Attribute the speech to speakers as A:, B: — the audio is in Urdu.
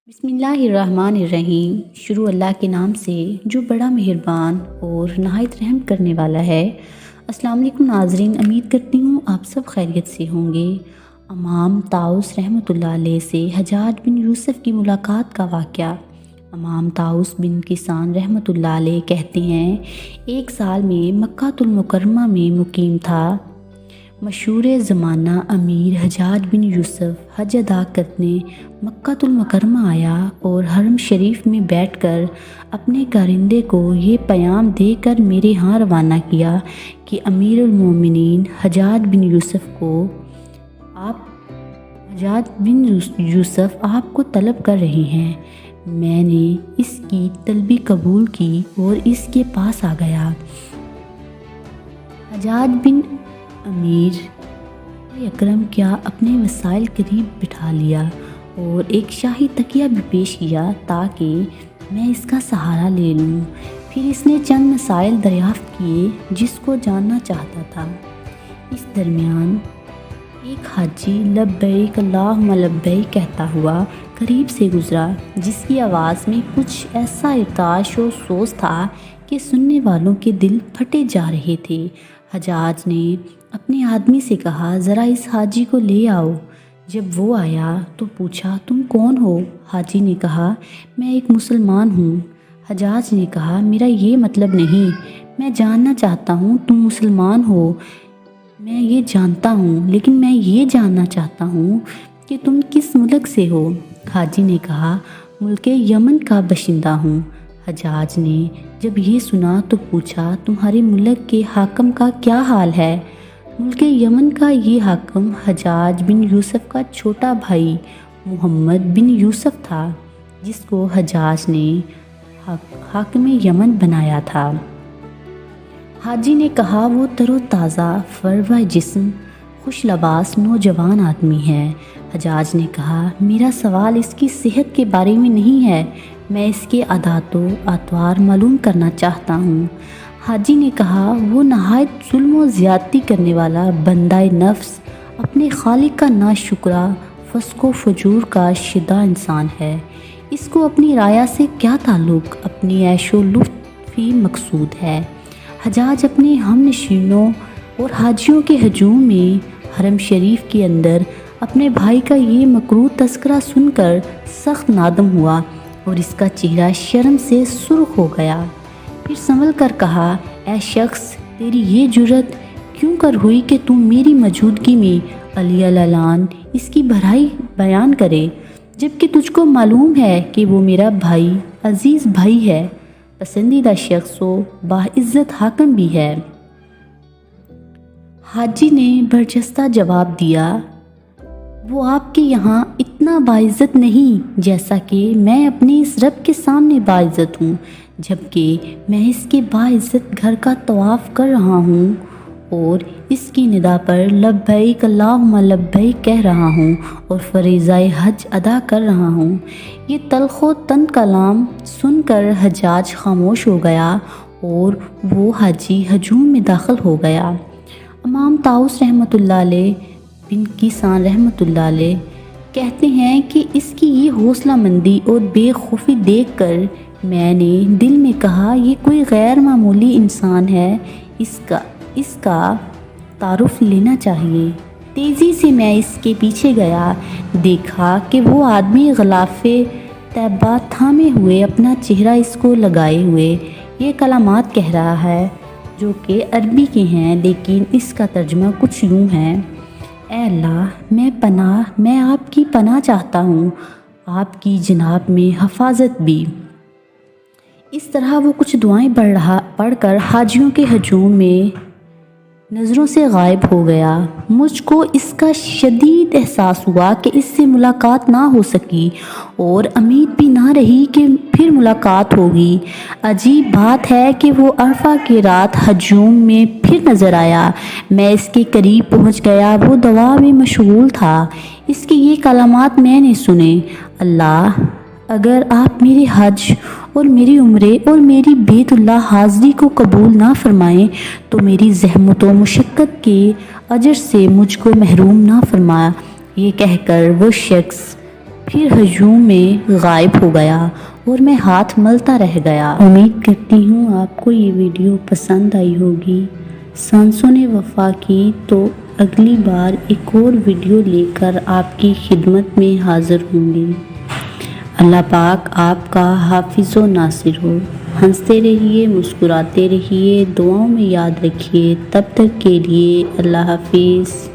A: بسم اللہ الرحمن الرحیم۔ شروع اللہ کے نام سے جو بڑا مہربان اور نہایت رحم کرنے والا ہے۔ السلام علیکم ناظرین، امید کرتی ہوں آپ سب خیریت سے ہوں گے۔ امام طاؤس رحمۃ اللہ علیہ سے حجاج بن یوسف کی ملاقات کا واقعہ۔ امام طاؤس بن کیسان رحمۃ اللہ علیہ کہتے ہیں، ایک سال میں مکہ المکرمہ میں مقیم تھا۔ مشہور زمانہ امیر حجاج بن یوسف حج ادا کرنے مکہ المکرمہ آیا اور حرم شریف میں بیٹھ کر اپنے کارندے کو یہ پیام دے کر میرے ہاں روانہ کیا کہ امیر المومنین حجاج بن یوسف آپ کو طلب کر رہے ہیں۔ میں نے اس کی طلبی قبول کی اور اس کے پاس آ گیا۔ حجاج بن امیر اکرم کیا اپنے وسائل قریب بٹھا لیا اور ایک شاہی تکیہ بھی پیش کیا تاکہ میں اس کا سہارا لے لوں۔ پھر اس نے چند مسائل دریافت کیے جس کو جاننا چاہتا تھا۔ اس درمیان ایک حاجی لبیک اللہم لبیک کہتا ہوا قریب سے گزرا، جس کی آواز میں کچھ ایسا ارتعاش و سوز تھا کہ سننے والوں کے دل پھٹے جا رہے تھے۔ حجاج نے اپنے آدمی سے کہا، ذرا اس حاجی کو لے آؤ۔ جب وہ آیا تو پوچھا، تم کون ہو؟ حاجی نے کہا، میں ایک مسلمان ہوں۔ حجاج نے کہا، میرا یہ مطلب نہیں، میں جاننا چاہتا ہوں تم مسلمان ہو، میں یہ جانتا ہوں، لیکن میں یہ جاننا چاہتا ہوں کہ تم کس ملک سے ہو؟ حاجی نے کہا، ملک یمن کا باشندہ ہوں۔ حجاج نے جب یہ سنا تو پوچھا، تمہارے ملک کے حاکم کا کیا حال ہے؟ ملک یمن کا یہ حاکم حجاج بن یوسف کا چھوٹا بھائی محمد بن یوسف تھا، جس کو حجاج نے حاکم یمن بنایا تھا۔ حاجی نے کہا، وہ تر و تازہ فرو جسم، خوش لباس نوجوان آدمی ہے۔ حجاج نے کہا، میرا سوال اس کی صحت کے بارے میں نہیں ہے، میں اس کے عادات و اطوار معلوم کرنا چاہتا ہوں۔ حاجی نے کہا، وہ نہایت ظلم و زیادتی کرنے والا بندہ نفس، اپنے خالق کا ناشکرا، فسق و فجور کا شدہ انسان ہے۔ اس کو اپنی رایا سے کیا تعلق؟ اپنی عیش و لطف ہی مقصود ہے۔ حجاج اپنے ہم نشینوں اور حاجیوں کے ہجوم میں حرم شریف کے اندر اپنے بھائی کا یہ مکروہ تذکرہ سن کر سخت نادم ہوا اور اس کا چہرہ شرم سے سرخ ہو گیا۔ پھر سنبھل کر کہا، اے شخص، تیری یہ جرت کیوں کر ہوئی کہ تم میری موجودگی میں علی العلان اس کی بھلائی بیان کرے، جبکہ تجھ کو معلوم ہے کہ وہ میرا بھائی، عزیز بھائی ہے، پسندیدہ شخص و باعزت حاکم بھی ہے۔ حاجی نے برجستہ جواب دیا، وہ آپ کے یہاں اتنا باعزت نہیں جیسا کہ میں اپنے اس رب کے سامنے باعزت ہوں، جبکہ میں اس کے باعزت گھر کا طواف کر رہا ہوں اور اس کی ندا پر لبیک اللہم لبیک کہہ رہا ہوں اور فریضہ حج ادا کر رہا ہوں۔ یہ تلخ و تند کلام سن کر حجاج خاموش ہو گیا اور وہ حاجی ہجوم میں داخل ہو گیا۔ امام طاؤس رحمۃ اللہ علیہ بن کیسان رحمۃ اللہ علیہ کہتے ہیں کہ اس کی یہ حوصلہ مندی اور بے خوفی دیکھ کر میں نے دل میں کہا، یہ کوئی غیر معمولی انسان ہے، اس کا تعارف لینا چاہیے۔ تیزی سے میں اس کے پیچھے گیا، دیکھا کہ وہ آدمی غلاف طیبہ تھامے ہوئے اپنا چہرہ اس کو لگائے ہوئے یہ کلمات کہہ رہا ہے جو کہ عربی کے ہیں، لیکن اس کا ترجمہ کچھ یوں ہے، اے اللہ، میں آپ کی پناہ چاہتا ہوں، آپ کی جناب میں حفاظت بھی۔ اس طرح وہ کچھ دعائیں پڑھ کر حاجیوں کے ہجوم میں نظروں سے غائب ہو گیا۔ مجھ کو اس کا شدید احساس ہوا کہ اس سے ملاقات نہ ہو سکی اور امید بھی نہ رہی کہ پھر ملاقات ہوگی۔ عجیب بات ہے کہ وہ عرفہ کی رات ہجوم میں پھر نظر آیا۔ میں اس کے قریب پہنچ گیا، وہ دعا میں مشغول تھا۔ اس کے یہ کلمات میں نے سنے، اللہ، اگر آپ میرے حج اور میری عمرے اور میری بیت اللہ حاضری کو قبول نہ فرمائیں تو میری زحمت و مشقت کے اجر سے مجھ کو محروم نہ فرمایا۔ یہ کہہ کر وہ شخص پھر ہجوم میں غائب ہو گیا اور میں ہاتھ ملتا رہ گیا۔ امید کرتی ہوں آپ کو یہ ویڈیو پسند آئی ہوگی۔ سانسوں نے وفا کی تو اگلی بار ایک اور ویڈیو لے کر آپ کی خدمت میں حاضر ہوں گے۔ اللہ پاک آپ کا حافظ و ناصر ہو۔ ہنستے رہیے، مسکراتے رہیے، دعاؤں میں یاد رکھیے۔ تب تک کے لیے اللہ حافظ۔